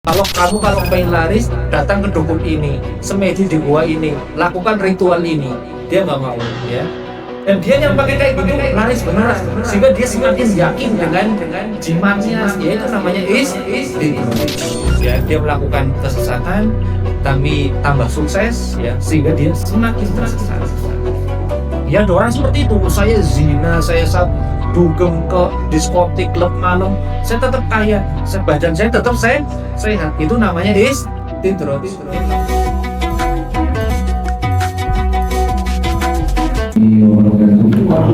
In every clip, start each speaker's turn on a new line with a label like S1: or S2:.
S1: Kalau pengen laris, datang ke dukun ini, semedi di gua ini, lakukan ritual ini. Dia nggak mau, ya. Dan dia yang pakai kayak gitu laris beneran, sehingga dia semakin yakin dengan jimatnya, yaitu namanya ya. Dia melakukan kesesatan, tapi tambah sukses, ya, sehingga dia semakin tersesat. Ya, ada orang seperti itu. Saya zina, saya dugem ke diskotik, klub malam, saya tetap kaya, badan saya tetap sehat. Itu namanya istidroj.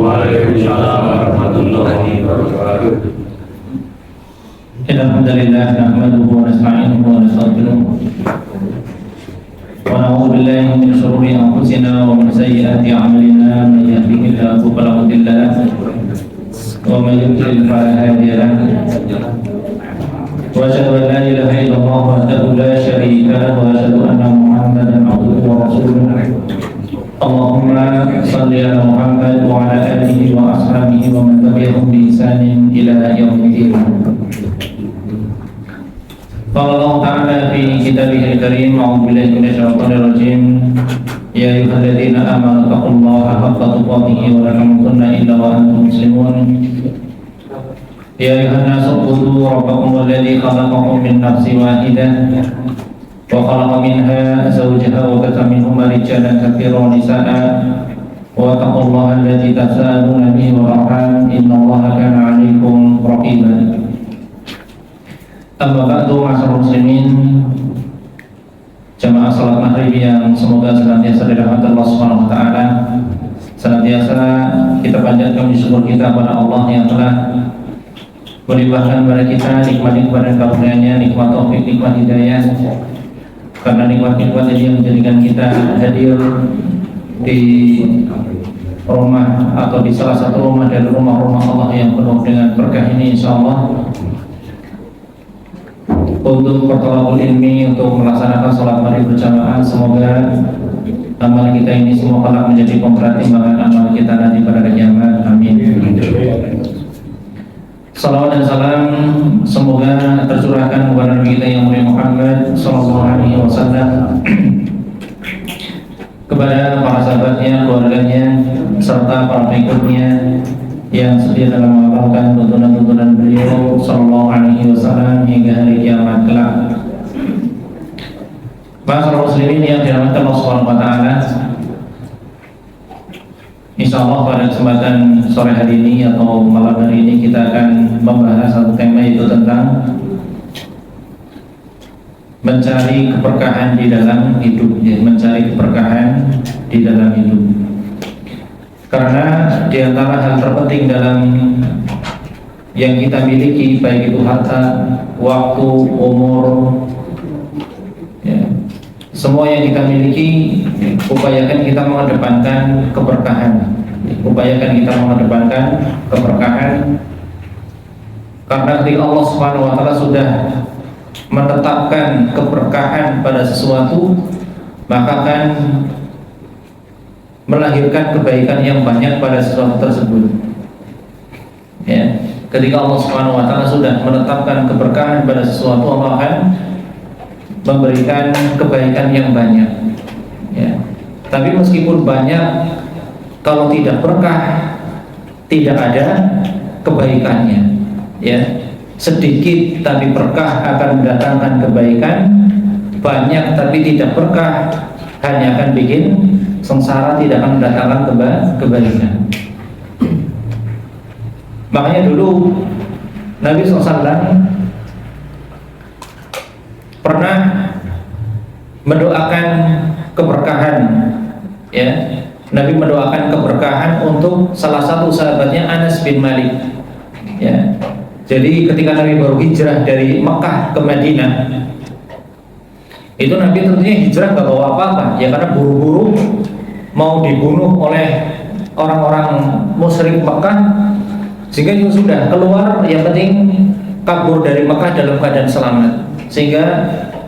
S2: Waalaikumsalam warahmatullahi wabarakatuh.
S3: Alhamdulillah nahmaduhu wa nasta'inuhu wa nastaghfiruh wa na'udzu billahi min shururi anfusina wa min sayyiati a'malina man yahdihillahu fala mudilla lahu wa man yudlil fala hadiya lahu wa asyhadu an la ilaha illallah wahdahu la syarika lahu wa asyhadu anna Muhammadan abduhu wa rasuluh. Allahumma salli ala Muhammad wa ala alihi wa ashabihi wa man tabi'ahum bi ihsanin ila yaumil Qala Allah Ta'ala fi kitabihil karim, a'udzu billahi minasyaitonir rajim. Ya ayyuhalladzina amanu taqullaha haqqa tuqatih wa la tamutunna illa wa antum muslimun. Ya ayyuhan nasu ubudu rabbakum alladzi khalaqakum min nafsin wahidah wa khalaqa minha zawjaha wa batha minhuma rijalan katsiran wa nisaa'a wa taqullaha alladzi tasaaluna bihi wal arham innallaha kana 'alaikum raqiba. Amma ba'du, ma'asyiral muslimin, jamaah salat maghrib yang semoga senantiasa dirahmati Allah Subhanahu wa taala. Senantiasa kita panjatkan syukur kita kepada Allah yang telah melimpahkan kepada kita nikmat-nikmat dan karunia-Nya, nikmat taufik, nikmat hidayah. Karena nikmat-nikmat ini yang menjadikan kita hadir di rumah atau di salah satu rumah dari rumah-rumah Allah yang penuh dengan berkah ini, insyaallah, untuk pertolongan ilmi, untuk melaksanakan sholat maghrib berjamaah. Semoga amal kita ini semua kelak menjadi penggerak timbangan amal kita nanti pada hari kiamat. Amin. Salawat dan salam semoga tercurahkan kepada Nabi kita yang mulia Muhammad sallallahu alaihi wasallam, kepada para sahabatnya, keluarganya, serta para pengikutnya yang setia dalam mengamalkan tuntunan-tuntunan beliau sallallahu alaihi wasallam hingga hari kiamat kelak. Para muslimin yang dirahmati Allah Subhanahu wa taala, insyaallah pada kesempatan sore hari ini atau malam hari ini kita akan membahas satu tema, yaitu tentang mencari keberkahan di dalam hidup, mencari keberkahan di dalam hidup. Karena di antara hal terpenting dalam yang kita miliki, baik itu harta, waktu, umur, ya, semua yang kita miliki, upayakan kita mengedepankan keberkahan. Upayakan kita mengedepankan keberkahan. Karena ketika Allah Subhanahu wa taala sudah menetapkan keberkahan pada sesuatu, maka akan melahirkan kebaikan yang banyak pada sesuatu tersebut. Ya, ketika Allah Subhanahu wa taala sudah menetapkan keberkahan pada sesuatu, Allah akan memberikan kebaikan yang banyak. Ya. Tapi meskipun banyak, kalau tidak berkah, tidak ada kebaikannya. Ya. Sedikit tapi berkah akan mendatangkan kebaikan, banyak tapi tidak berkah hanya akan bikin sengsara, tidak akan mendatangkan kebaikan. Makanya dulu Nabi SAW pernah mendoakan keberkahan, ya. Nabi mendoakan keberkahan untuk salah satu sahabatnya, Anas bin Malik, ya. Jadi ketika Nabi baru hijrah dari Mekah ke Madinah, itu Nabi tentunya hijrah gak bawa apa-apa, ya, karena buru-buru mau dibunuh oleh orang-orang musyrik Mekah, sehingga itu sudah keluar, yang penting kabur dari Mekah dalam keadaan selamat, sehingga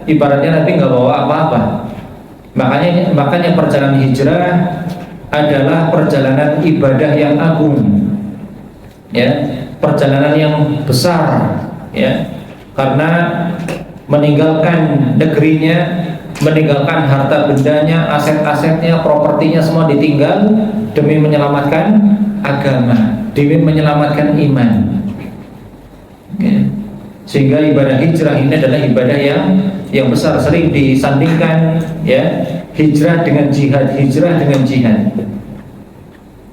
S3: ibaratnya Nabi nggak bawa apa-apa. Makanya perjalanan hijrah adalah perjalanan ibadah yang agung, ya, perjalanan yang besar, ya, karena meninggalkan negerinya, meninggalkan harta bendanya, aset-asetnya, propertinya semua ditinggal demi menyelamatkan agama, demi menyelamatkan iman. Ya. Sehingga ibadah hijrah ini adalah ibadah yang besar, sering disandingkan ya hijrah dengan jihad, hijrah dengan jihad.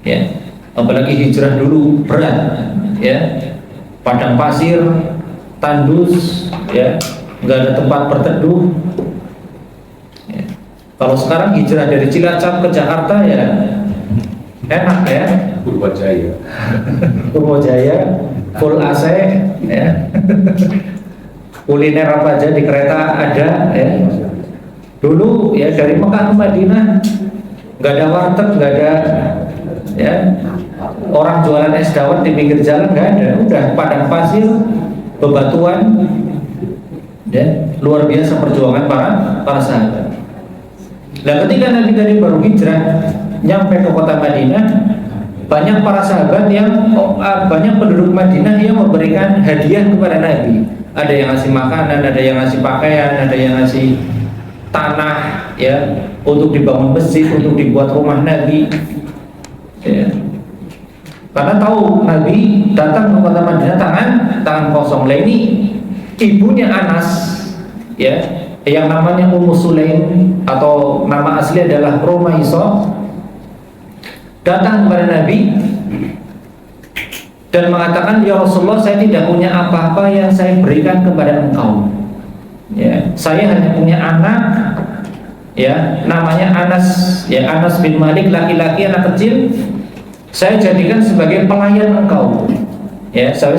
S3: Ya, apalagi hijrah dulu berat, ya, padang pasir, tandus, ya, nggak ada tempat berteduh. Ya. Kalau sekarang hijrah dari Cilacap ke Jakarta ya enak ya.
S2: Purwajaya.
S3: Purwajaya, full AC, ya. Kuliner apa aja di kereta ada, ya. Dulu ya dari Mekah ke Madinah nggak ada warteg, nggak ada ya orang jualan es dawet di pinggir jalan, nggak ada. Udah padang pasir, bebatuan, ya. Luar biasa perjuangan para sahabat. Dan ketika Nabi tadi baru hijrah nyampe ke kota Madinah, banyak para sahabat banyak penduduk Madinah yang memberikan hadiah kepada Nabi. Ada yang ngasih makanan, ada yang ngasih pakaian, ada yang ngasih tanah, ya, untuk dibangun masjid, untuk dibuat rumah Nabi. Ya. Karena tahu Nabi datang ke kota Madinah tangan kosong. Lah ini ibunya Anas, ya, yang namanya Ummu Sulaim atau nama asli adalah Rumaisah, datang kepada Nabi dan mengatakan, ya Rasulullah, saya tidak punya apa-apa yang saya berikan kepada engkau. Ya, saya hanya punya anak, ya, namanya Anas, ya, Anas bin Malik, laki-laki, anak kecil. Saya jadikan sebagai pelayan engkau. Ya, saya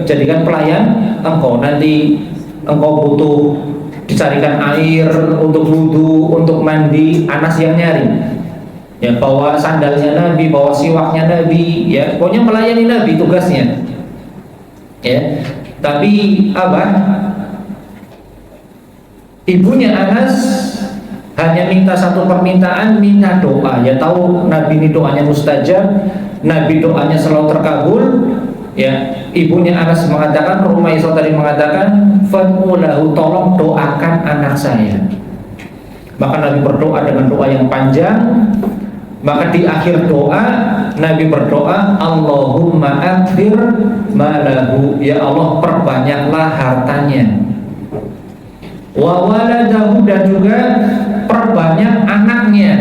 S3: jadikan pelayan engkau. Nanti engkau butuh dicarikan air untuk wudu, untuk mandi, Anas yang nyari. Ya, bawa sandalnya Nabi, bawa siwaknya Nabi, ya, pokoknya melayani Nabi tugasnya. Ya, tapi apa? Ibunya Anas hanya minta satu permintaan, minta doa. Ya, tahu Nabi ini doanya mustajab, Nabi doanya selalu terkabul. Ya, ibunya Anas mengatakan, Rumaisah tadi mengatakan, "Fad'ulahu, tolong doakan anak saya." Maka Nabi berdoa dengan doa yang panjang. Maka di akhir doa Nabi berdoa, Allahumma akthir malahu, ya Allah perbanyaklah hartanya, wa waladahu, dan juga perbanyak anaknya,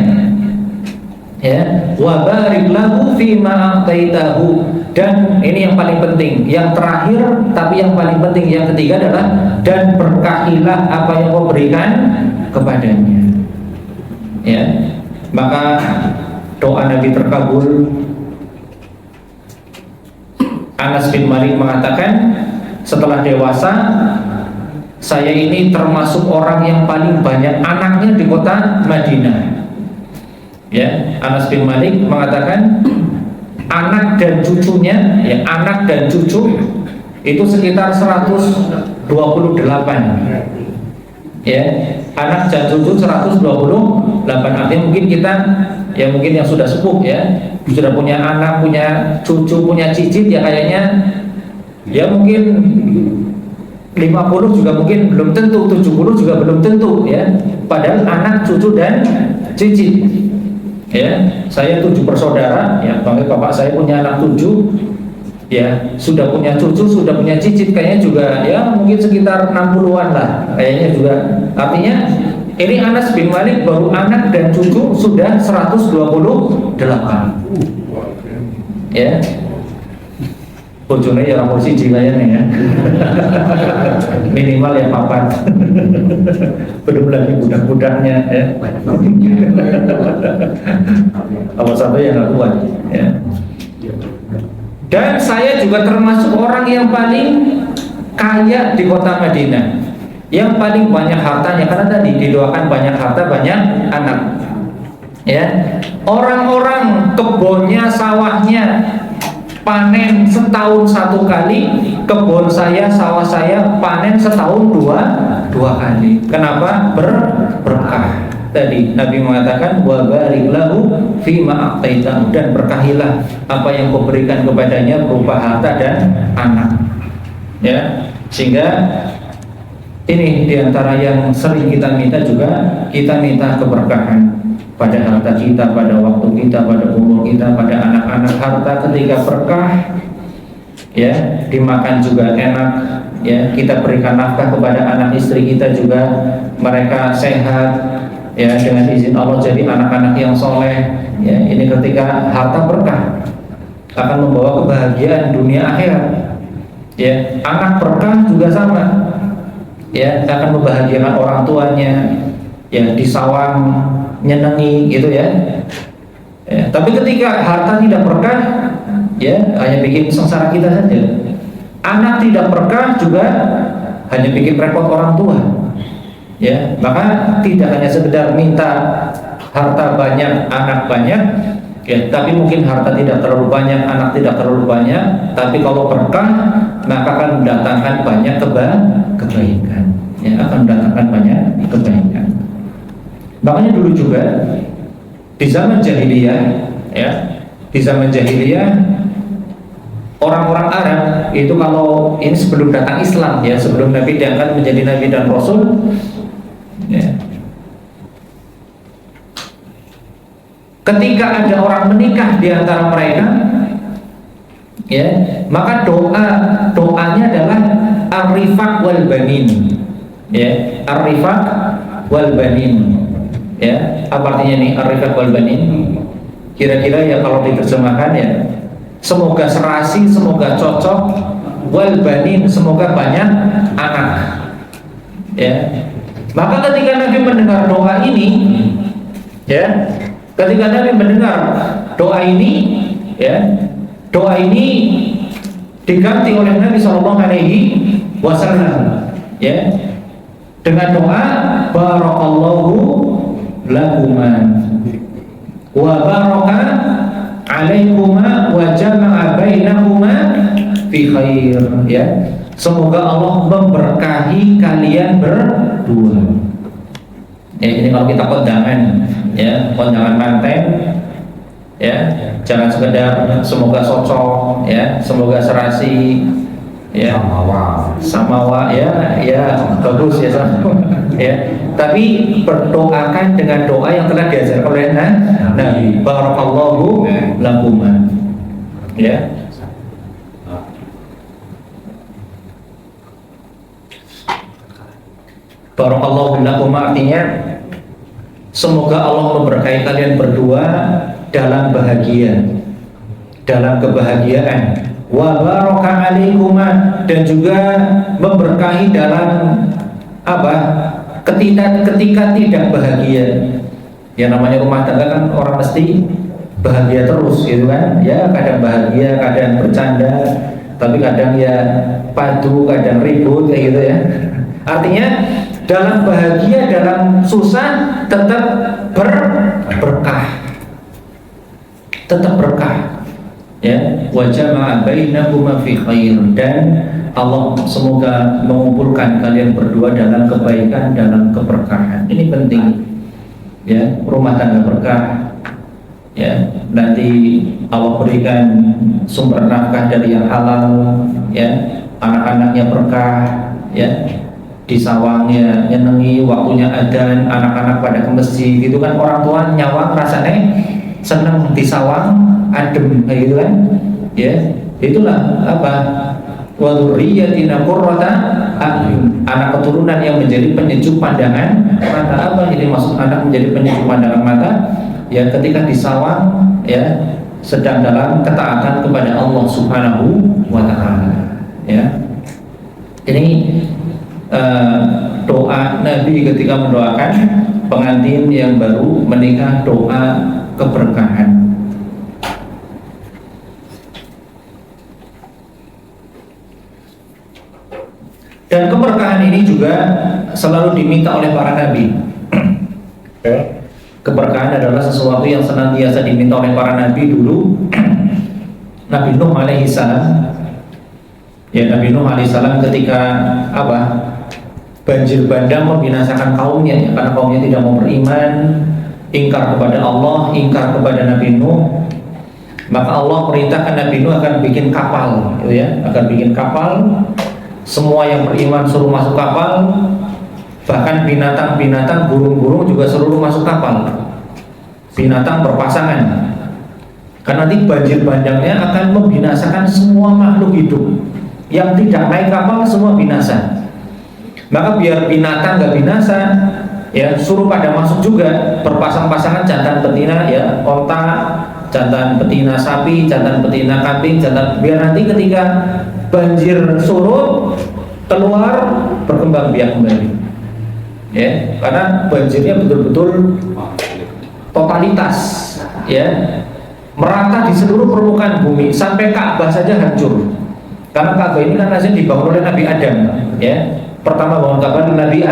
S3: ya, wa barik lahu fima a'taitahu, dan ini yang paling penting, yang terakhir tapi yang paling penting, yang ketiga adalah dan berkahilah apa yang kau berikan kepadanya. Ya, maka doa Nabi terkabul. Anas bin Malik mengatakan, setelah dewasa saya ini termasuk orang yang paling banyak anaknya di kota Madinah. Ya, Anas bin Malik mengatakan anak dan cucunya, ya, anak dan cucu itu sekitar 128. Ya, anak dan cucu 128. Artinya mungkin kita, ya, mungkin yang sudah sepuh, ya, sudah punya anak, punya cucu, punya cicit, ya kayaknya ya mungkin 50 juga mungkin belum tentu, 70 juga belum tentu, ya. Padahal anak, cucu dan cicit. Ya, saya 7 bersaudara, ya, bapak saya punya anak 7, ya, sudah punya cucu, sudah punya cicit, kayaknya juga ya mungkin sekitar 60-an lah, kayaknya juga. Artinya ini Anas bin Malik baru anak dan cucu sudah 128. Ya. Bojone ya orang siji kayaknya, ya. Minimal ya papan. Belum lagi budak-budaknya, ya. Kalau satu yang nggak kuat, ya. Dan saya juga termasuk orang yang paling kaya di kota Madinah, yang paling banyak hartanya, karena tadi didoakan banyak harta, banyak anak. Ya, orang-orang kebunnya, sawahnya panen setahun 1 kali, kebun saya, sawah saya panen setahun dua kali. Kenapa? Berkah. Tadi Nabi mengatakan, wa barik lahu fima a'taitahu, dan berkahilah apa yang kau berikan kepadanya berupa harta dan anak. Ya, sehingga Ini diantara yang sering kita minta juga, kita minta keberkahan pada harta kita, pada waktu kita, pada umur kita, pada anak-anak. Harta ketika berkah, ya, dimakan juga enak, ya, kita berikan nafkah kepada anak istri kita juga, mereka sehat, ya, dengan izin Allah jadi anak-anak yang soleh, ya. Ini ketika harta berkah akan membawa kebahagiaan dunia akhirat, ya. Anak berkah juga sama, ya, akan membahagiakan orang tuanya, ya, disawang nyenengi gitu, ya. Tapi ketika harta tidak berkah, ya, hanya bikin sengsara kita saja. Anak tidak berkah juga hanya bikin repot orang tua, ya. Maka tidak hanya sekedar minta harta banyak, anak banyak, ya, tapi mungkin harta tidak terlalu banyak, anak tidak terlalu banyak, tapi kalau berkah maka akan mendatangkan banyak kebaikan, ya, akan mendatangkan banyak kebaikan. Makanya dulu juga di zaman jahiliyah, ya, di zaman jahiliyah orang-orang Arab itu kalau ini sebelum datang Islam, ya, sebelum Nabi diangkat menjadi Nabi dan Rasul, ya, ketika ada orang menikah di antara mereka, ya, maka doanya adalah ar-rifaq wal banin, ya, ar-rifaq wal banin, ya. Apa artinya nih ar-rifaq wal banin? Kira-kira ya kalau diterjemahkan, ya, semoga serasi, semoga cocok, wal banin, semoga banyak anak, ya. Maka ketika Nabi mendengar doa ini, ya, ketika Nabi mendengar doa ini, ya, doa ini diganti oleh Nabi SAW, ya, dengan doa barakallahu lakuma wa baraka alaikuma wa jama'a bainakuma fi khair, ya. Semoga Allah memberkahi kalian berdua. Ya, ini kalau kita kondangan, ya, kondangan manten, ya, jangan sekedar semoga cocok, ya, semoga serasi, ya, samawa, ya, ya, bagus, ya, ya. Tapi berdoakan dengan doa yang telah diajarkan oleh Nabi, barakallahu lakuma, ya. Barakallahu lakuma artinya semoga Allah memberkahi kalian berdua dalam bahagia, dalam kebahagiaan, wa baraka alaikuma, dan juga memberkahi dalam apa? Ketika tidak bahagia. Ya, namanya rumah tangga kan orang mesti bahagia terus, gitu kan? Ya, kadang bahagia, kadang bercanda, tapi kadang ya padu, kadang ribut, kayak gitu, ya. Artinya dalam bahagia, dalam susah tetap berkah, tetap berkah, ya. Wa jama'a bainakuma fi khair, dan Allah semoga mengumpulkan kalian berdua dalam kebaikan, dalam keberkahan. Ini penting, ya. Rumah tangga berkah, ya. Nanti Allah berikan sumber nafkah dari yang halal, ya. Anak-anaknya berkah, ya. Disawangnya nyenengi, waktunya adzan, anak-anak pada ke masjid, gitu kan. Orang tua nyawang rasanya seneng disawang, adem, kayak gitu kan, ya. Itulah apa, wa dzurriyyatina qurrata a'yun, anak keturunan yang menjadi penyejuk pandangan mata. Apa ini maksud anak menjadi penyejuk pandangan mata? Ya, ketika disawang, ya, sedang dalam ketaatan kepada Allah Subhanahu wa ta'ala, ya. Ini doa Nabi ketika mendoakan pengantin yang baru menikah, doa keberkahan. Dan keberkahan ini juga selalu diminta oleh para nabi. Keberkahan adalah sesuatu yang senantiasa diminta oleh para nabi dulu. Nabi Nuh alaihi salam, ya, Nabi Nuh alaihi salam ketika apa? Banjir bandang membinasakan kaumnya, ya, karena kaumnya tidak mau beriman, ingkar kepada Allah, ingkar kepada Nabi Nuh. Maka Allah perintahkan Nabi Nuh akan bikin kapal, gitu, ya, akan bikin kapal. Semua yang beriman suruh masuk kapal, Bahkan binatang-binatang, burung-burung juga seluruh masuk kapal. Binatang berpasangan. Karena nanti banjir bandangnya akan membinasakan semua makhluk hidup. Yang tidak naik kapal semua binasa. Maka biar binatang nggak binasa, ya suruh pada masuk juga, berpasang-pasangan jantan betina, ya onta, jantan betina sapi, jantan betina kambing, jantan, biar nanti ketika banjir surut keluar berkembang biak kembali. Ya, karena banjirnya betul-betul totalitas, ya, merata di seluruh permukaan bumi sampai Ka'bah saja hancur. Karena Ka'bah ini kan asli dibangun oleh Nabi Adam, ya. Pertama bangun Ka'bah Nabi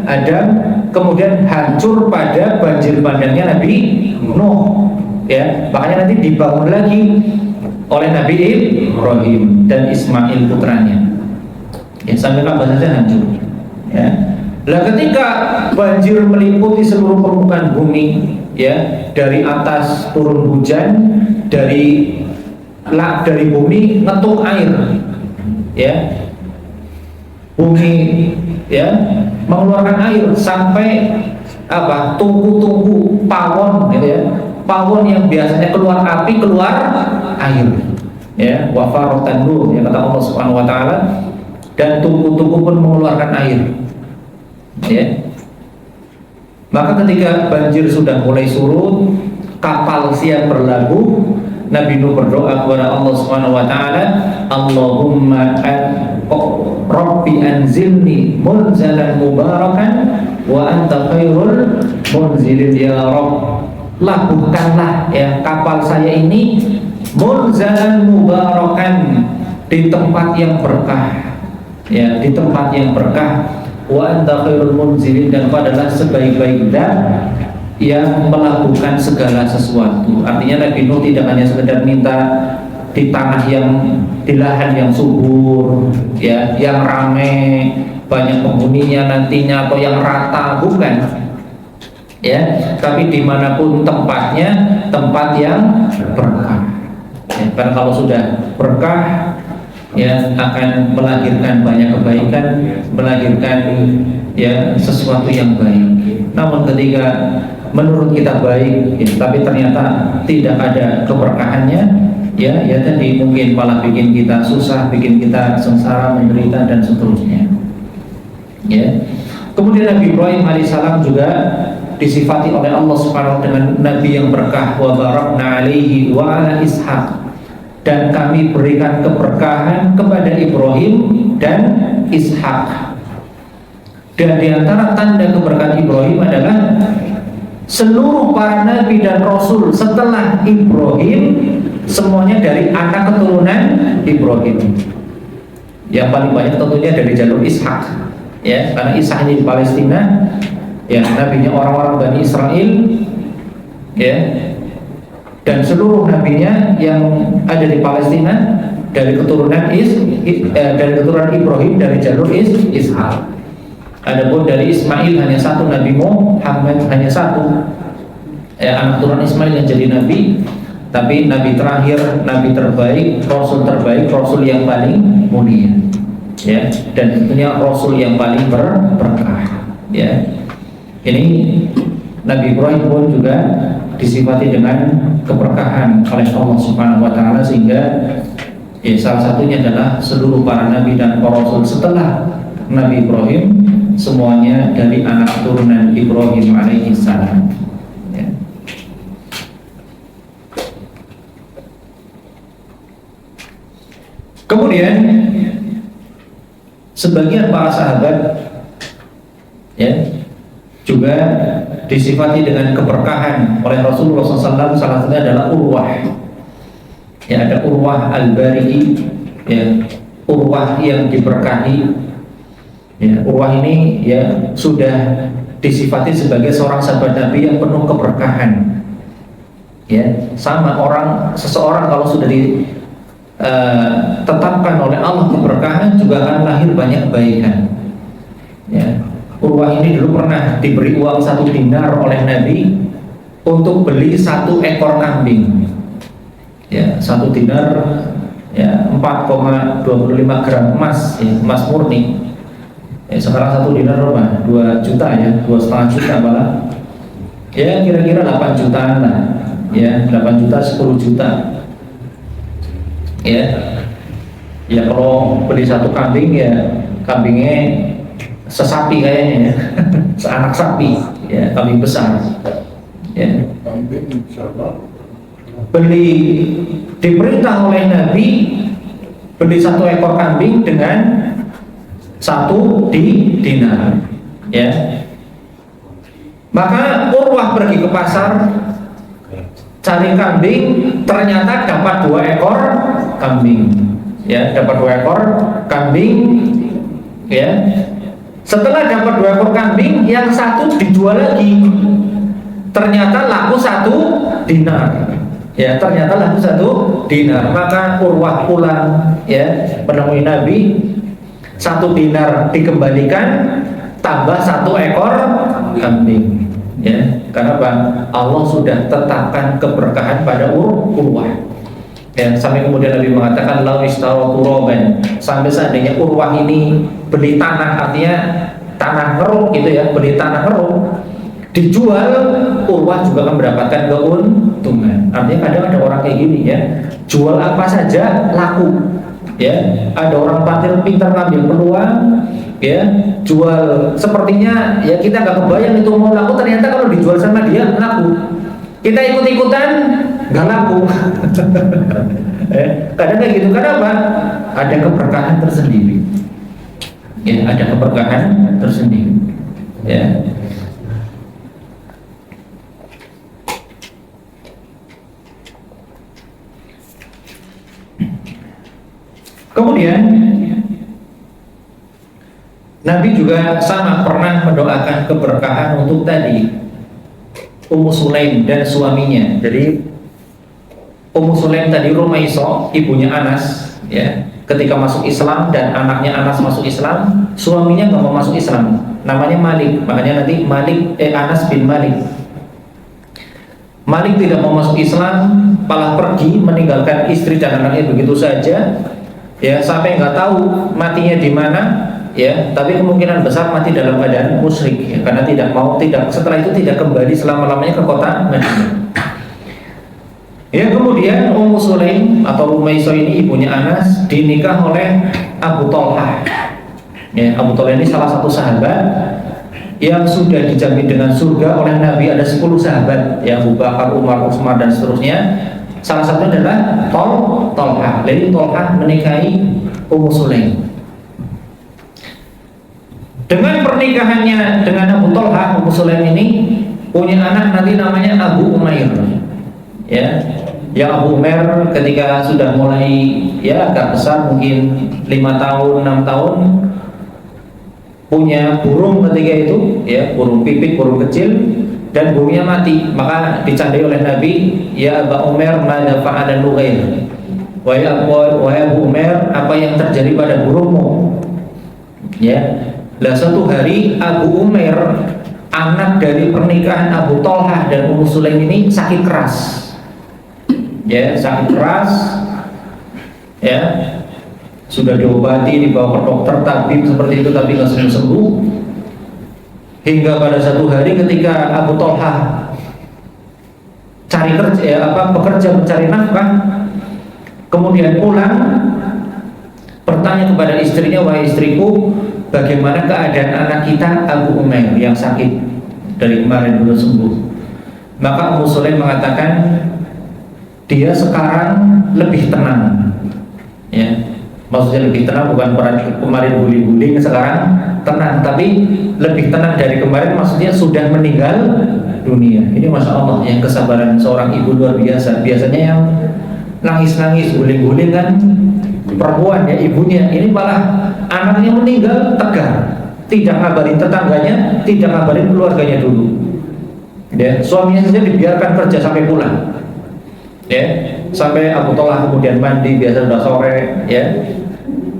S3: Adam, kemudian hancur pada banjir bandangnya Nabi Nuh, ya. Makanya nanti dibangun lagi oleh Nabi Ibrahim dan Ismail putranya, ya, sampai Ka'bah saja hancur, ya. Nah, ketika banjir meliputi seluruh permukaan bumi, ya, dari atas turun hujan, dari bumi ngetuk air, ya, bumi, ya, mengeluarkan air sampai apa? Tungku-tungku pawon, gitu ya, pawon yang biasanya keluar api keluar air, ya, wa faratan nur, ya, kata Allah Subhanahu Wa Taala, dan tungku-tungku pun mengeluarkan air. Ya. Maka ketika banjir sudah mulai surut, kapal siap berlabuh, Nabi Nuh berdoa kepada Allah Subhanahu wa taala, Allahumma Rabbi anzilni munzalan mubarakan wa anta khairul munzilin, ya Rabb, labuhkanlah, ya, kapal saya ini munzalan mubarakan, di tempat yang berkah, ya, di tempat yang berkah, wa anta khairul munzilin, dan kau adalah sebaik-baik zat yang melakukan segala sesuatu. Artinya Nabi Nuh tidak hanya sekedar minta di tanah yang, di lahan yang subur, ya, yang ramai banyak penghuninya nantinya, atau yang rata, bukan, ya, tapi dimanapun tempatnya, tempat yang berkah, ya, karena kalau sudah berkah, ya, akan melahirkan banyak kebaikan, melahirkan, ya, sesuatu yang baik. Namun ketika menurut kita baik, ya, tapi ternyata tidak ada keberkahannya, ya, ya tadi mungkin malah bikin kita susah, bikin kita sengsara, menderita, dan seterusnya, ya. Kemudian Nabi Ibrahim alaihissalam juga disifati oleh Allah Subhanahu wa taala dengan nabi yang berkah, wa barakna alaihi wa ala Ishaq, dan kami berikan keberkahan kepada Ibrahim dan Ishak. Dan di antara tanda keberkahan Ibrahim adalah seluruh para nabi dan rasul setelah Ibrahim semuanya dari anak keturunan Ibrahim. Yang paling banyak tentunya dari jalur Ishak, ya, karena Ishak ini di Palestina, ya, nabinya orang-orang Bani Israel, ya, dan seluruh nabinya yang ada di Palestina dari keturunan dari keturunan Ibrahim, dari jalur Ishak. Adapun dari Ismail hanya satu, Nabi Muhammad hanya satu, ya, anak keturunan Ismail yang jadi nabi, tapi nabi terakhir, nabi terbaik, rasul terbaik, rasul yang paling mulia, ya, dan tentunya rasul yang paling berkah, ya. Ini Nabi Ibrahim pun juga disifati dengan keberkahan oleh Allah Subhanahu wa taala, sehingga, ya, salah satunya adalah seluruh para nabi dan para rasul setelah Nabi Ibrahim semuanya dari anak keturunan Ibrahim alaihissalam, ya. Kemudian sebagian para sahabat, ya, juga disifati dengan keberkahan oleh Rasulullah SAW. Salah satunya adalah Urwah, ya, ada Urwah al-Bari'i, ya, Urwah yang diberkahi, ya. Urwah ini, ya, sudah disifati sebagai seorang sahabat Nabi yang penuh keberkahan, ya. Sama seseorang kalau sudah ditetapkan oleh Allah keberkahan, juga akan lahir banyak kebaikan, ya. Urwah ini dulu pernah diberi uang 1 dinar oleh Nabi untuk beli 1 ekor kambing, ya, 1 dinar, ya, 4,25 gram emas, ya, emas murni. Ya, sekarang 1 dinar berapa? 2 juta ya, 2,5 juta malah. Ya kira-kira 8 jutaan lah. Ya 8 juta, 10 juta. Ya, ya kalau beli 1 kambing ya kambingnya sesapi kayaknya ya, seanak sapi, ya kambing besar. Ya. Beli diperintah oleh Nabi beli 1 ekor kambing dengan 1 dinar, ya. Maka Urwah pergi ke pasar cari kambing, ternyata dapat 2 ekor kambing, ya, dapat 2 ekor kambing, ya. Setelah dapat 2 ekor kambing, yang 1 dijual lagi, ternyata laku 1 dinar. Ya, ternyata laku 1 dinar. Maka Urwah pulang, ya, menemui Nabi. 1 dinar dikembalikan, tambah 1 ekor kambing. Ya, karena apa? Allah sudah tetapkan keberkahan pada Urwah. Ya, sampai kemudian Nabi mengatakan lau istawa turoban, sampai seandainya Urwah ini beli tanah, artinya tanah ngeruk gitu ya, beli tanah ngeruk, dijual, Urwah juga akan mendapatkan keuntungan. Artinya kadang ada orang kayak gini ya, jual apa saja laku. Ya, ada orang pintar ngambil peluang, ya, jual sepertinya ya kita nggak kebayang itu mau laku, ternyata kalau dijual sama dia laku. Kita ikut-ikutan nggak laku. Kadang kayak gitu. Kenapa? Ada keberkahan tersendiri. Ya, ada keberkahan tersendiri. Ya. Kemudian Nabi juga sama pernah mendoakan keberkahan untuk tadi Ummu Sulaim dan suaminya. Jadi Ummu Sulaim tadi Rumaiso, ibunya Anas, ya, ketika masuk Islam dan anaknya Anas masuk Islam, suaminya nggak mau masuk Islam. Namanya Malik, makanya nanti Anas bin Malik. Malik tidak mau masuk Islam, malah pergi meninggalkan istri dan anaknya begitu saja. Ya, sampai nggak tahu matinya di mana, ya, tapi kemungkinan besar mati dalam keadaan musyrik, ya, karena setelah itu tidak kembali selama-lamanya ke kota Madinah. Ya, kemudian Ummu Sulaim atau Rumaiso ini ibunya Anas dinikah oleh Abu Thalhah. Ya, Abu Thalhah ini salah satu sahabat yang sudah dijamin dengan surga oleh Nabi. Ada 10 sahabat, ya, Abu Bakar, Umar, Utsman dan seterusnya. Salah satunya adalah Thalhah. Jadi Thalhah menikahi Ummu Sulaim. Dengan pernikahannya dengan Abu Thalhah, Ummu Sulaim ini punya anak nanti namanya Abu Umair. Ya, yang Abu Umair ketika sudah mulai ya agak besar, mungkin 5 tahun, 6 tahun, punya burung ketika itu, ya, burung pipit, burung kecil. Dan burungnya mati, maka dicandai oleh Nabi, ya Abu Umair, mada fa'ala Nughair. Wahai Abu Umair, apa yang terjadi pada burungmu? Ya, lah suatu hari Abu Umair, anak dari pernikahan Abu Thalhah dan Ummu Sulaim ini sakit keras. Ya, sakit keras. Ya, sudah diobati, dibawa ke dokter, tabib seperti itu, tapi nggak sembuh-sembuh. Hingga pada satu hari ketika Abu Thalhah cari kerja, bekerja mencari nafkah, kemudian pulang, bertanya kepada istrinya, wahai istriku, bagaimana keadaan anak kita Abu Umair yang sakit dari kemarin belum sembuh? Maka Ummu Sulaim mengatakan, dia sekarang lebih tenang. Ya, maksudnya lebih tenang bukan kemarin guling-guling, sekarang tenang, tapi lebih tenang dari kemarin, maksudnya sudah meninggal dunia. Ini Masya Allah, yang kesabaran seorang ibu luar biasa. Biasanya yang nangis-nangis, guling-guling kan perempuan, ya, ibunya. Ini malah anaknya meninggal tegar, tidak ngabarin tetangganya, tidak ngabarin keluarganya dulu. Ya, suaminya saja dibiarkan kerja sampai pulang. Ya, sampai Abu Thalhah kemudian mandi, biasa sudah sore, ya.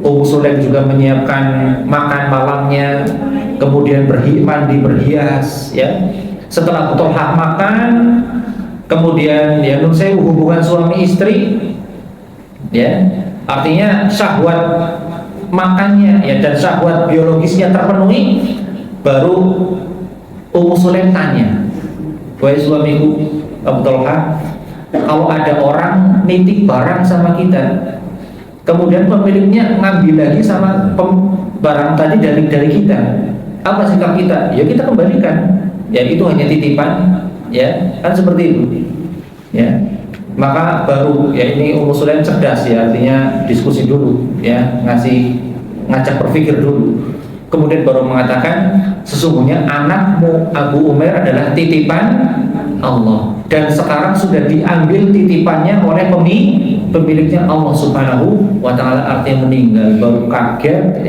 S3: Ummu Sulaim juga menyiapkan makan malamnya, kemudian mandi berhias, ya. Setelah Abu Thalhah makan, kemudian ya nun sewu hubungan suami istri, ya, artinya syahwat makannya ya dan syahwat biologisnya terpenuhi, baru Ummu Sulaim tanya, wahai suamiku Abu Talha, kalau ada orang nitip barang sama kita, kemudian pemiliknya ngambil lagi sama barang tadi dari kita, apa sikap kita? Ya kita kembalikan, ya itu hanya titipan, ya kan seperti itu, ya. Maka baru ya ini Ummu Sulaim cerdas ya, artinya diskusi dulu, ya ngajak berpikir dulu, kemudian baru mengatakan sesungguhnya anakmu Abu Umair adalah titipan Allah dan sekarang sudah diambil titipannya oleh pemiliknya Allah Subhanahu wa Ta'ala, artinya meninggal. Baru kaget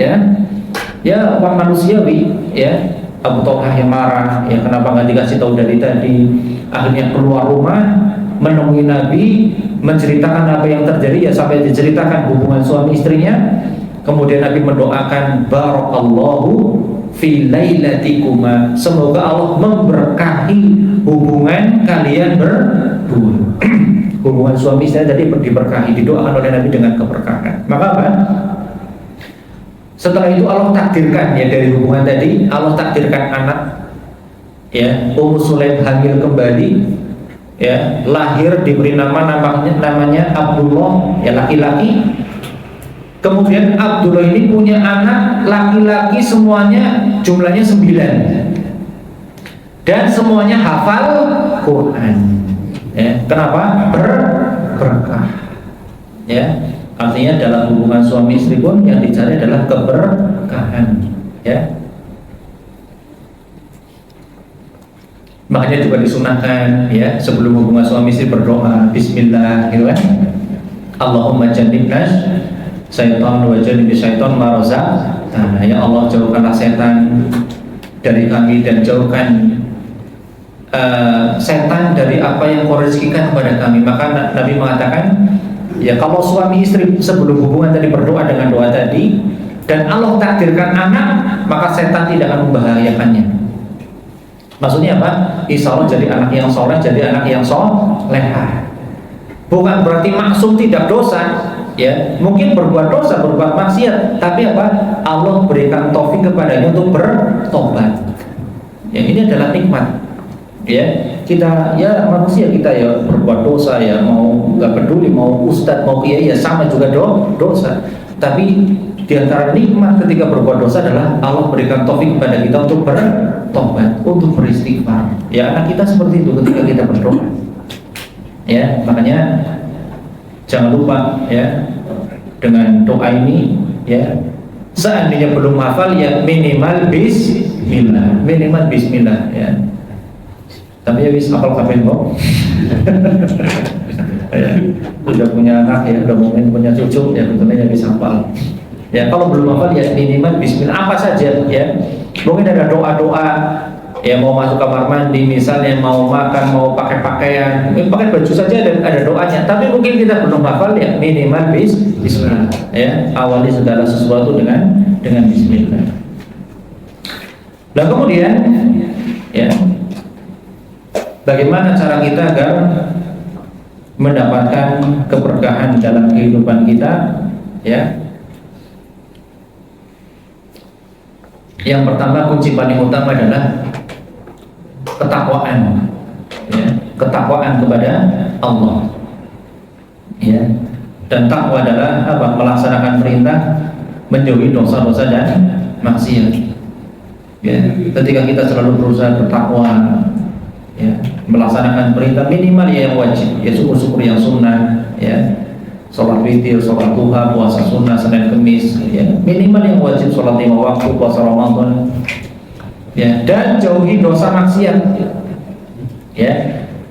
S3: ya orang manusiawi ya, Abu Talha yang marah ya, kenapa nggak dikasih tahu dari tadi. Akhirnya keluar rumah menemui Nabi, menceritakan apa yang terjadi ya, sampai diceritakan hubungan suami istrinya. Kemudian Nabi mendoakan barakallahu fi lailatikuma, semoga Allah memberkahi hubungan kalian berdua. Hubungan suami istri tadi diberkahi, didoakan oleh Nabi dengan keberkahan. Maka apa? Setelah itu Allah takdirkan ya, dari hubungan tadi Allah takdirkan anak ya, Ummu Sulaim hamil kembali ya, lahir diberi namanya Abdullah ya, laki-laki. Kemudian Abdullah ini punya anak laki-laki semuanya jumlahnya 9 dan semuanya hafal Quran ya. Kenapa? Berkah ya, artinya dalam hubungan suami istri pun yang dicari adalah keberkahan ya. Makanya juga disunahkan ya, sebelum hubungan suami istri berdoa Bismillah gitu kan, Allahumma jannibna syaitan wa jannibi syaitan ma razaqtana, ya Allah jauhkanlah setan dari kami dan jauhkan setan dari apa yang kau rezekikan kepada kami. Maka Nabi mengatakan ya, kalau suami istri sebelum hubungan tadi berdoa dengan doa tadi dan Allah takdirkan anak, maka setan tidak akan membahayakannya. Maksudnya apa? Insya Allah jadi anak yang soleh, jadi anak yang solehah. Bukan berarti maksum tidak dosa ya, mungkin berbuat dosa, berbuat maksiat, tapi apa? Allah berikan taufik kepadanya untuk bertobat ya. Ini adalah nikmat ya. Kita ya manusia, kita ya berbuat dosa ya, mau nggak peduli mau ustadz mau kiai ya sama juga dosa. Tapi diantara nikmat ketika berbuat dosa adalah Allah berikan taufik kepada kita untuk bertobat, untuk beristighfar ya. Anak kita seperti itu ketika kita berdoa ya. Makanya jangan lupa ya, dengan doa ini ya, seandainya belum hafal ya minimal bismillah ya. Tapi ya bisa hafal kabeh kok. Ya, sudah punya anak ya, udah mungkin punya cucu ya, tentunya bisa hafal. Ya kalau belum hafal ya minimal bismillah apa saja ya. Mungkin ada doa-doa ya, mau masuk kamar mandi misalnya, mau makan, mau pakai pakaian, pakai baju saja ada doanya. Tapi mungkin kita belum hafal ya, minimal bismillah ya, awali segala sesuatu dengan bismillah. Nah kemudian ya, bagaimana cara kita agar mendapatkan keberkahan dalam kehidupan kita ya? Yang pertama, kunci paling utama adalah ketakwaan ya, ketakwaan kepada Allah ya. Dan takwa adalah apa? Melaksanakan perintah, menjauhi dosa-dosa dan maksiat ya. Ketika kita selalu berusaha bertakwa ya, melaksanakan perintah minimal ya yang wajib ya, syukur-syukur yang sunnah ya, sholat witir, sholat duha, puasa sunnah Senin Kemis ya, minimal yang wajib, sholat 5 waktu, puasa Ramadan ya, dan jauhi dosa maksiat ya,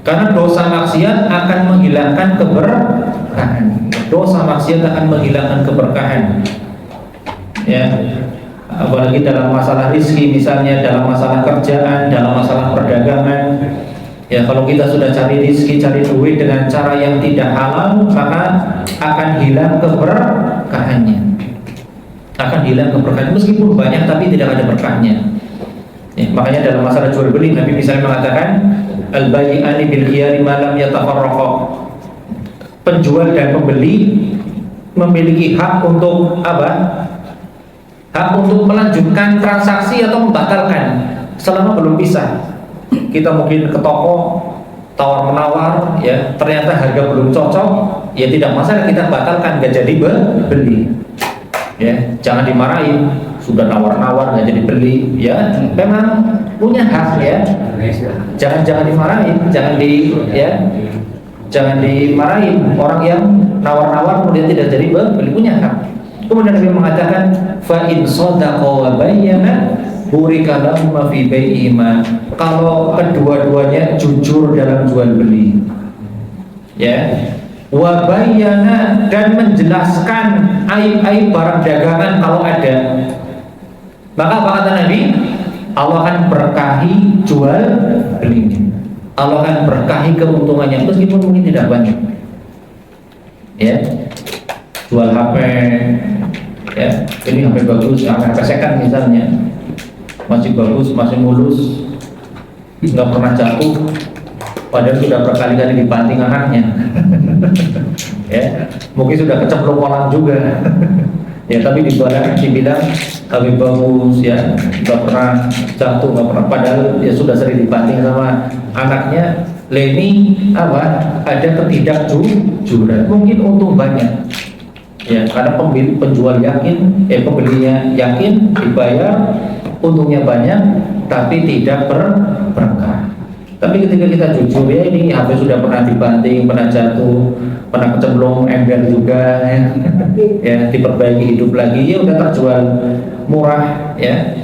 S3: karena dosa maksiat akan menghilangkan keberkahan. Dosa maksiat akan menghilangkan keberkahan ya, apalagi dalam masalah rizki misalnya, dalam masalah kerjaan, dalam masalah perdagangan ya. Kalau kita sudah cari rizki, cari duit dengan cara yang tidak halal, maka akan hilang keberkahannya, akan hilang keberkahan, meskipun banyak tapi tidak ada berkahnya ya. Makanya dalam masalah jual beli Nabi misalnya mengatakan al-bai'ani bil khiyari ma lam yatafarraqa, penjual dan pembeli memiliki hak untuk apa? hak untuk melanjutkan transaksi atau membatalkan selama belum pisah. Kita mungkin ke toko tawar menawar, ya ternyata harga belum cocok, ya tidak masalah, kita batalkan, nggak jadi beli. Ya, jangan dimarahin, sudah nawar-nawar nggak jadi beli, ya memang punya hak, ya. Jangan dimarahin, jangan dimarahin orang yang nawar-nawar kemudian tidak jadi beli, punya hak. Kemudian Nabi mengatakan, fa in shadaqa wa bayyana burika lahum fi bai'ihima. Kalau kedua-duanya jujur dalam jual beli, ya, wa bayyana, dan menjelaskan aib-aib barang dagangan kalau ada, maka apa kata Nabi? Allah akan berkahi jual belinya. Allah akan berkahi keuntungannya meskipun mungkin tidak banyak. Ya, jual HP, ya, ini HP bagus, HP second misalnya, masih bagus, masih mulus, nggak pernah jatuh, padahal sudah berkali-kali dibanting anaknya. Ya, mungkin sudah kecemplung kolam juga. Ya, tapi dibilang tapi bagus, ya, nggak pernah jatuh, nggak pernah, padahal ya sudah sering dibanting sama anaknya. Leni apa? Ada ketidakjujuran, mungkin untung banyak, ya, karena penjual yakin, pembelinya yakin dibayar, untungnya banyak, tapi tidak berkah. Tapi ketika kita jujur, ya ini HP sudah pernah dibanting, pernah jatuh, pernah kecemplung ember juga, ya, ya diperbaiki hidup lagi, ya udah terjual murah, ya.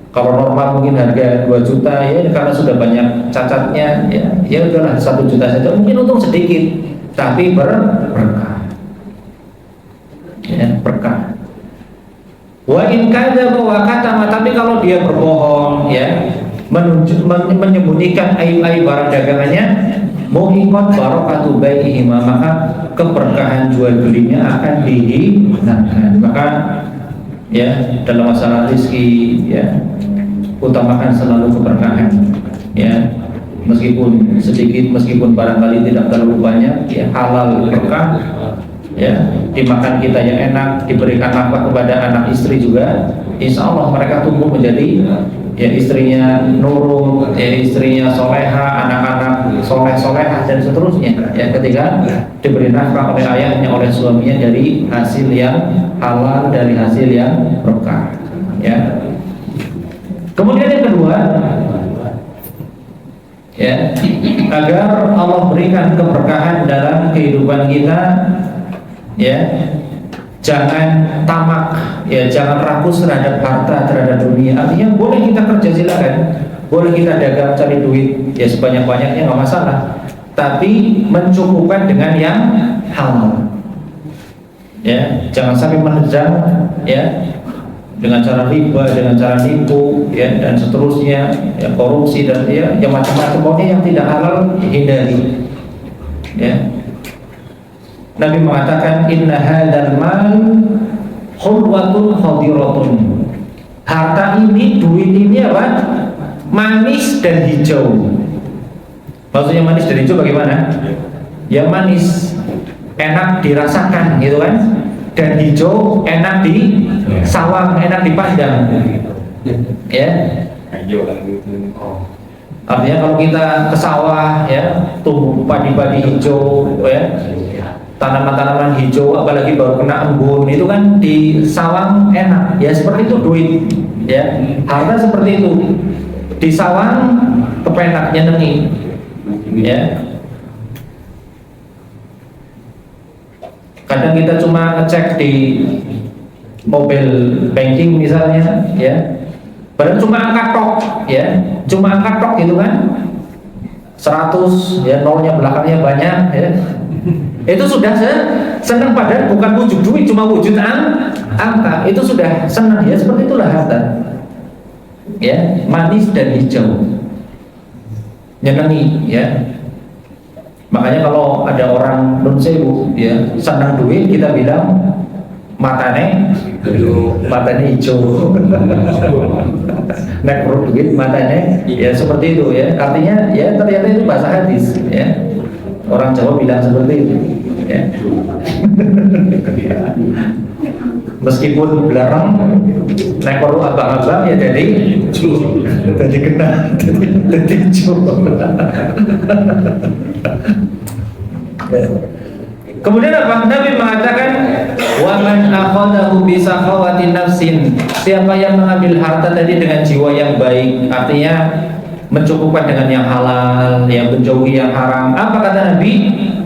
S3: Kalau normal mungkin harga 2 juta, ya karena sudah banyak cacatnya, ya udahlah 1 juta saja, mungkin untung sedikit, tapi berkah, ya, berkah. Wa in kadzaba wa katama, tapi kalau dia berbohong, ya, menyembunyikan aib-aib barang dagangannya, muhiqat barakatu bai'ihima, maka keberkahan jual belinya akan dihilangkan. Maka ya dalam masalah rezeki, ya utamakan selalu keberkahan, ya meskipun sedikit, meskipun barangkali tidak terlalu banyak, ya halal berkah, ya dimakan kita yang enak, diberikan nafkah kepada anak istri juga, insya Allah mereka tumbuh menjadi, ya istrinya nurul, ya istrinya soleha, anak-anak soleh-solehah dan seterusnya, ya ketika diberi nafkah oleh ayahnya, oleh suaminya dari hasil yang halal, dari hasil yang berkah, ya. Kemudian yang kedua, ya, agar Allah berikan keberkahan dalam kehidupan kita, ya jangan tamak, ya jangan rakus terhadap harta, terhadap dunia. Artinya boleh kita kerja, silakan, boleh kita dagang cari duit, ya sebanyak-banyaknya nggak masalah, tapi mencukupkan dengan yang halal, ya jangan sampai menejam, ya dengan cara riba, dengan cara nipu, ya dan seterusnya, ya korupsi dan ya yang macam-macam, pokoknya yang tidak halal hindari, ya. Nabi mengatakan inna hadzal mal hulwatun khadiratun. Harta ini, duit ini apa? Manis dan hijau. Maksudnya manis dan hijau bagaimana? Ya manis, enak dirasakan, gitu kan? Dan hijau enak di sawang, enak dipandang, ya. Artinya kalau kita ke sawah, ya tumbuh padi-padi hijau, ya tanaman-tanaman hijau, apalagi baru kena embun, itu kan di sawang enak, ya seperti itu duit, ya harta seperti itu, di sawang kepenak, nyenengi, ya. Kadang kita cuma ngecek di mobile banking misalnya, ya padahal cuma angka tok, ya cuma angka tok gitu kan, 100, ya nolnya belakangnya banyak, ya itu sudah senang, padahal bukan wujud duit, cuma wujud angka, itu sudah senang, ya seperti itulah harta, ya manis dan hijau, nyenengi, ya. Makanya kalau ada orang nun sewu, ya senang duit, kita bilang matane hijau. Nek perut duit matane, ya seperti itu, ya artinya ya ternyata itu bahasa hadis, ya orang Jawa bilang seperti itu, ya. meskipun belarang nek perlu abang-abang ya jadi kena jadi Kemudian apa? Nabi mengatakan wa man akhadahu bi sakhawati nafsin, siapa yang mengambil harta tadi dengan jiwa yang baik, artinya mencukupkan dengan yang halal, yang menjauhi yang haram. Apa kata Nabi?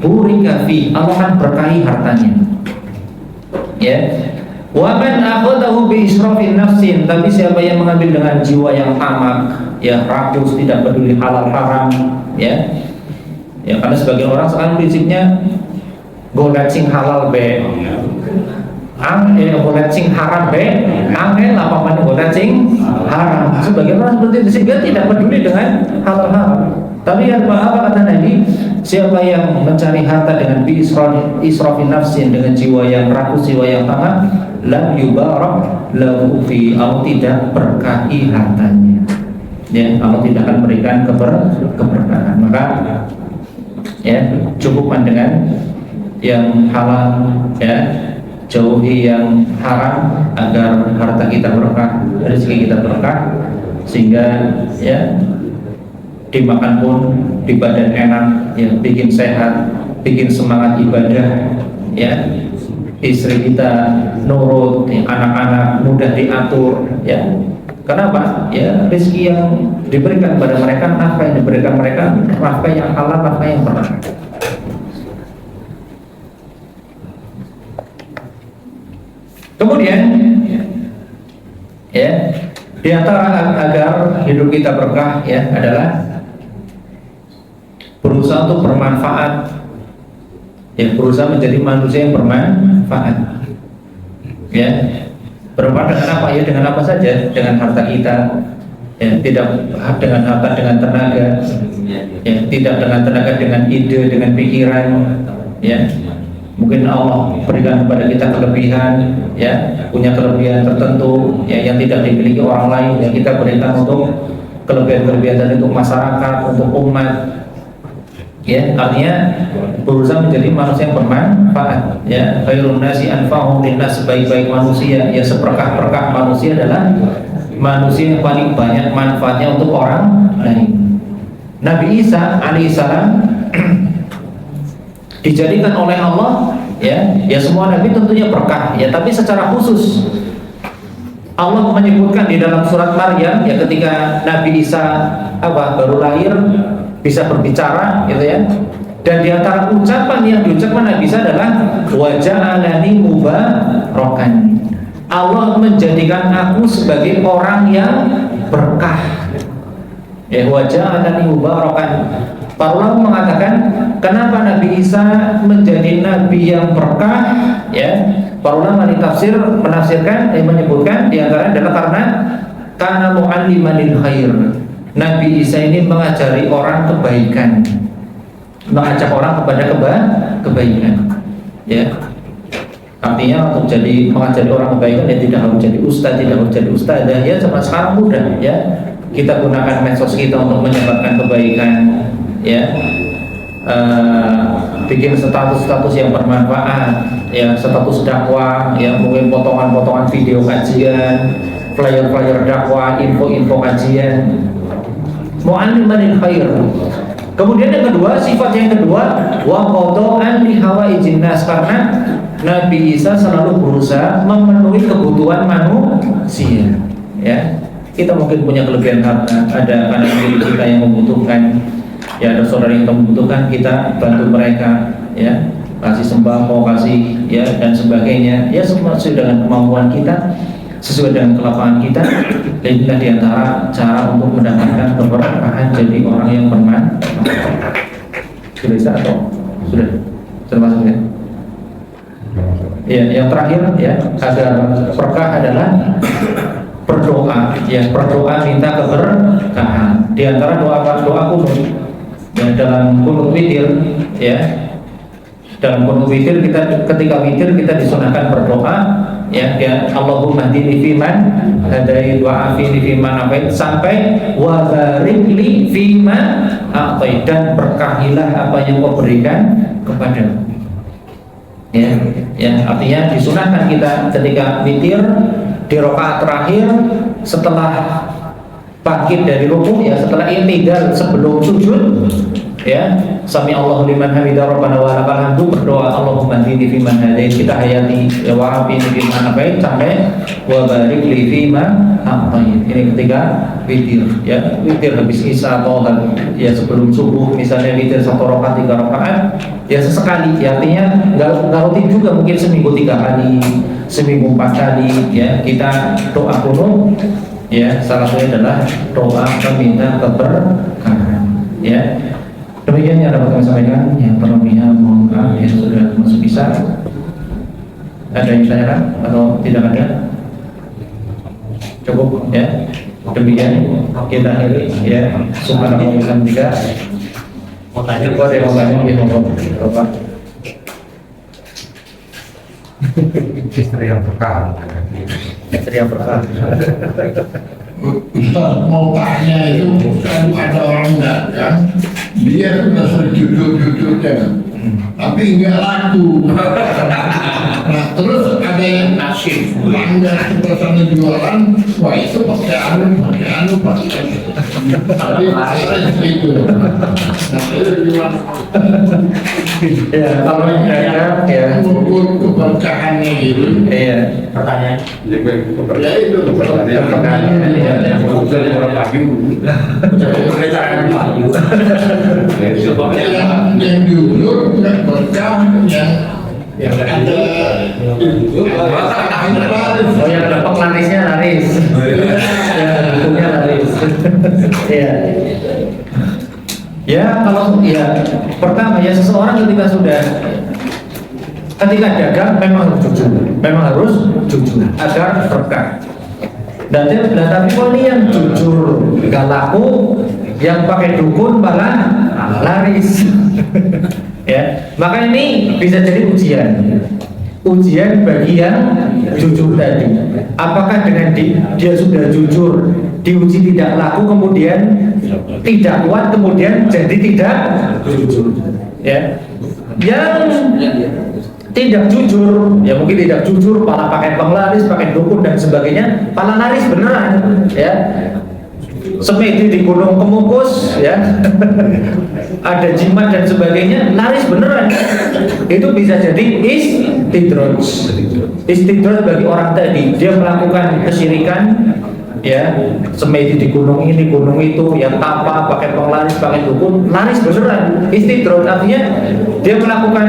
S3: Burika fi, Allah akan berkahi hartanya. Ya. Wa man akhadahu bi israfin nafsin, tapi siapa yang mengambil dengan jiwa yang tamak, ya rakus, tidak peduli halal haram, ya. Ya karena sebagian orang sekarang prinsipnya golek sing halal be, golek sing haram be, angel apa mana golek sing haram. Sebagian orang seperti itu sehingga tidak peduli dengan halal haram. Tapi apa kata Nabi? Siapa yang mencari harta dengan israfin nafsin, dengan jiwa yang rakus, jiwa yang tamak, lam yubarak lahu fi, Allah tidak berkahi hartanya. Ya, Allah tidak akan memberikan keberkahan. Maka ya cukupkan dengan yang halal, ya jauhi yang haram agar harta kita berkah, rezeki kita berkah, sehingga ya dimakan pun di badan enak, ya bikin sehat, bikin semangat ibadah, ya istri kita nurut, ya, anak-anak mudah diatur, ya. Kenapa? Ya rezeki yang diberikan kepada mereka, nafkah yang diberikan mereka, nafkah yang halal, nafkah yang berkah. Kemudian, ya, di antara agar hidup kita berkah, ya, adalah berusaha untuk bermanfaat, ya, berusaha menjadi manusia yang bermanfaat, ya, bermanfaat dengan apa? Ya, dengan apa saja, dengan harta kita, ya, tidak dengan harta, dengan tenaga, ya, tidak dengan tenaga, dengan ide, dengan pikiran, ya. Mungkin Allah berikan kepada kita kelebihan, ya, punya kelebihan tertentu, ya, yang tidak dimiliki orang lain, yang kita berikan untuk kelebihan-kelebihan tadi untuk masyarakat, untuk umat, ya, artinya berusaha menjadi manusia yang bermanfaat, ya. Khairun nasi anfa'uhum linnas, sebaik-baik manusia, ya, seberkah-berkah manusia adalah manusia yang paling banyak manfaatnya untuk orang lain. Nabi Isa alaihissalam dijadikan oleh Allah, ya, ya semua nabi tentunya berkah, ya, tapi secara khusus Allah menyebutkan di dalam surat Maryam, ya, ketika Nabi Isa baru lahir bisa berbicara, gitu ya, dan di antara ucapan yang diucapkan Nabi Isa adalah wa ja'alani mubarakan, Allah menjadikan aku sebagai orang yang berkah, ya, wa ja'alani mubarakan. Para ulama mengatakan kenapa Nabi Isa menjadi nabi yang berkah, ya. Para ulama di tafsir menafsirkan, menyebutkan di antara adalah karena mu'allimanil khair. Nabi Isa ini mengajari orang kebaikan, mengajak orang kepada kebaikan, ya. Artinya untuk jadi mengajari orang kebaikan, ya tidak harus jadi ustaz, tidak harus jadi ustazah, ya, sama sekarang mudah, ya. Kita gunakan medsos kita untuk menyebarkan kebaikan, ya, bikin status-status yang bermanfaat, ya, status dakwah, ya, mungkin potongan-potongan video kajian, flyer-flyer dakwah, info-info kajian, mu'allimanil khair. Kemudian yang kedua, sifat yang kedua, wa qada'an li hawaijin nas, karena Nabi Isa selalu berusaha memenuhi kebutuhan manusia, ya. Kita mungkin punya kelebihan harta, ada anak kita yang membutuhkan, ya, ada saudara yang membutuhkan, kita bantu mereka, ya, kasih sembako, kasih, ya, dan sebagainya, ya, semua sesuai dengan kemampuan kita, sesuai dengan kelapangan kita. Dan inilah diantara cara untuk mendapatkan keberkahan jadi orang yang bermanfaat. Sudah bisa atau sudah termasuk, ya? Ya, yang terakhir, ya, agar berkah adalah berdoa, ya, berdoa minta keberkahan. Di antara doa kunut, ya, dalam kunut witir, ya, dalam kunut witir kita, ketika witir kita disunahkan berdoa, ya, ya, Allahumma hdini fiman hadait wa afini fiman afait, sampai wa barik li fiman a'tait, dan berkahilah apa yang kau berikan kepadamu. Artinya disunahkan kita ketika witir di rakaat terakhir setelah bangkit dari rukuk, setelah i'tidal sebelum sujud, sami Allahu liman hamidah rabbana wa lakal hamdu, berdoa Allahumma hdini fiman hadait, kita hayati wa afini fiman afait, sampai wa barik li fiman a'tait. Ini ketika witir, witir habis isya atau sebelum subuh, misalnya witir 1 rakaat 3 rakaat, sesekali, artinya nggak rutin juga, mungkin seminggu 3 kali, seminggu 4 kali, kita doa kunut, salah satunya adalah doa meminta keberkahan, Demikian yang dapat kami sampaikan. Yang terlebihnya mohon maaf, sudah masuk isya. Ada yang ditanyakan atau tidak ada? Cukup, Demikian kita akhiri, Subhanallah wa bihamdika.
S1: Mau tanya
S3: Bapak.
S2: Istri yang berkah.
S3: Istri yang berkah.
S4: Ustaz mau tanya itu, kan ada orang dagang, dia sudah sejujur-jujurnya, tapi nggak laku. Nah terus ada yang nasib, pelanggan ke sana jualan, wah itu pakai anu. Tapi saya itu. Nah itu gimana?
S3: Kalau yang dagang,
S4: mengukur keberkahannya gitu.
S1: pertanyaan?
S4: Ya itu pertanyaan. Yang diulur bukan berkah, yang ada
S3: yang dapat larisnya laris, bukunya laris. Kalau pertama seseorang ketika dagang memang harus jujur agar berkah. Dan tapi kalau ini yang jujur nggak laku, yang pakai dukun malah laris. Maka ini bisa jadi ujian bagi yang jujur tadi. Apakah dengan dia sudah jujur, diuji tidak laku, kemudian tidak kuat, kemudian jadi tidak jujur. Yang tidak jujur, mungkin tidak jujur, malah pakai penglaris, pakai dukun dan sebagainya, malah laris beneran, semedi di Gunung Kemukus, ada jimat dan sebagainya, laris beneran. Itu bisa jadi istidraj bagi orang tadi. Dia melakukan kesyirikan, semedi di gunung ini, gunung itu, tanpa pakai penglaris, pakai dukun, laris beneran. Istidraj artinya dia melakukan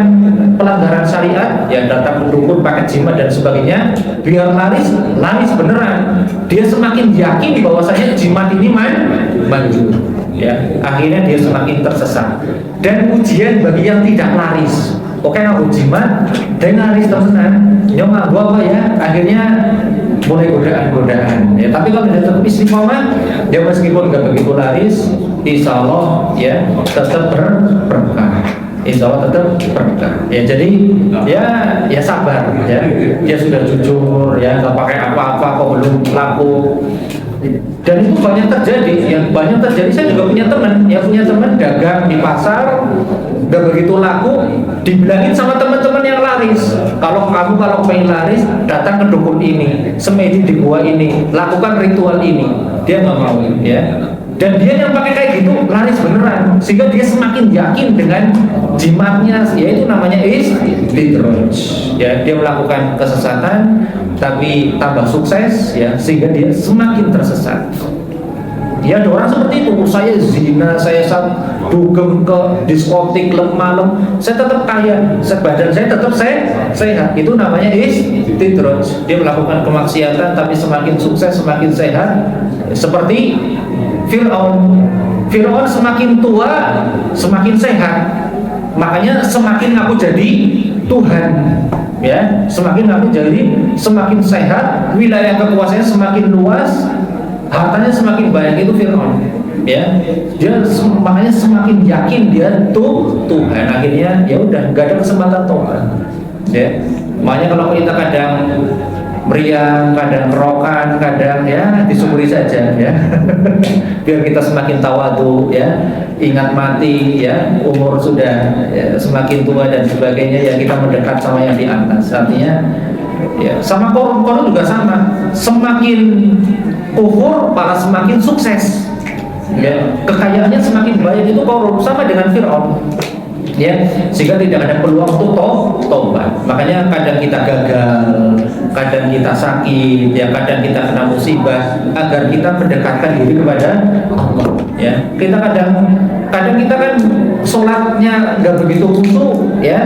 S3: pelanggaran syariat, datang ke dukun, pakai jimat dan sebagainya, biar laris beneran. Dia semakin yakin bahwasanya jimat ini manjur, akhirnya dia semakin tersesat. Dan ujian bagi yang tidak laris, oke, aku jimat dan laris temenan, apa akhirnya mulai godaan. Tapi kalau dia tetap istiqomah, meskipun nggak begitu laris, insya Allah tetap berkah. Insya Allah tetap berkah. Jadi sabar, dia sudah jujur, nggak pakai apa-apa kok belum laku. Dan itu banyak terjadi, Saya juga punya teman, dagang di pasar, nggak begitu laku, dibilangin sama teman-teman yang laris, kalau pengen laris, datang ke dukun ini, semedi di gua ini, lakukan ritual ini. Dia nggak mau, Dan dia yang pakai kayak gitu laris beneran, sehingga dia semakin yakin dengan jimatnya, yaitu namanya istidraj. Dia melakukan kesesatan, tapi tambah sukses, sehingga dia semakin tersesat. Ada orang seperti itu, saya zina, saya dugem ke diskotik malam, saya tetap kaya, badan saya tetap sehat. Itu namanya istidraj. Dia melakukan kemaksiatan, tapi semakin sukses, semakin sehat. Seperti Fir'aun semakin tua, semakin sehat, makanya semakin ngaku jadi Tuhan, semakin ngaku jadi, semakin sehat, wilayah kekuasaannya semakin luas, hartanya semakin banyak. Itu Fir'aun, dia makanya semakin yakin dia Tuhan, akhirnya udah nggak ada kesempatan Tuhan. Makanya kalau kita kadang meriang, kadang kerokan, kadang ya disyukuri saja ya. Biar kita semakin tawadu ya, ingat mati ya, umur sudah ya, semakin tua dan sebagainya ya, kita mendekat sama yang di atas. Artinya ya, sama korum juga sama. Semakin kufur malah semakin sukses. Ya, kekayaannya semakin banyak itu korum, sama dengan Fir'aun. Ya, sehingga tidak ada peluang untuk tobat. Makanya kadang kita gagal, kadang kita sakit, ya kadang kita kena musibah, agar kita mendekatkan diri kepada Allah. Ya, kita kadang kita kan sholatnya nggak begitu khusyuk, ya.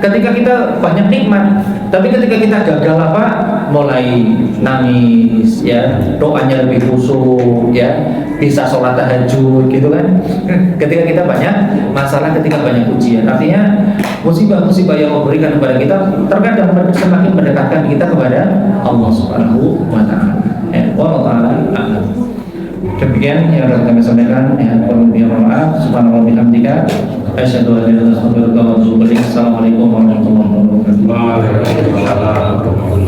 S3: Ketika kita banyak nikmat, tapi ketika kita gagal apa, mulai nangis, ya, doanya lebih khusyuk, ya, bisa sholat tahajud, gitu kan. Ketika kita banyak masalah, ketika banyak ujian, artinya musibah-musibah yang memberikan kepada kita terkadang semakin mendekatkan kita kepada Allah Subhanahu wa Ta'ala. Wallahu ta'ala a'lam. Demikian yang dapat kami sampaikan. Mohon maaf. Subhanallah bihamdika, asyhadu an la ilaha illa anta, astaghfiruka wa atubu ilaik. Assalamualaikum warahmatullahi wabarakatuh.
S2: Waalaikumsalam.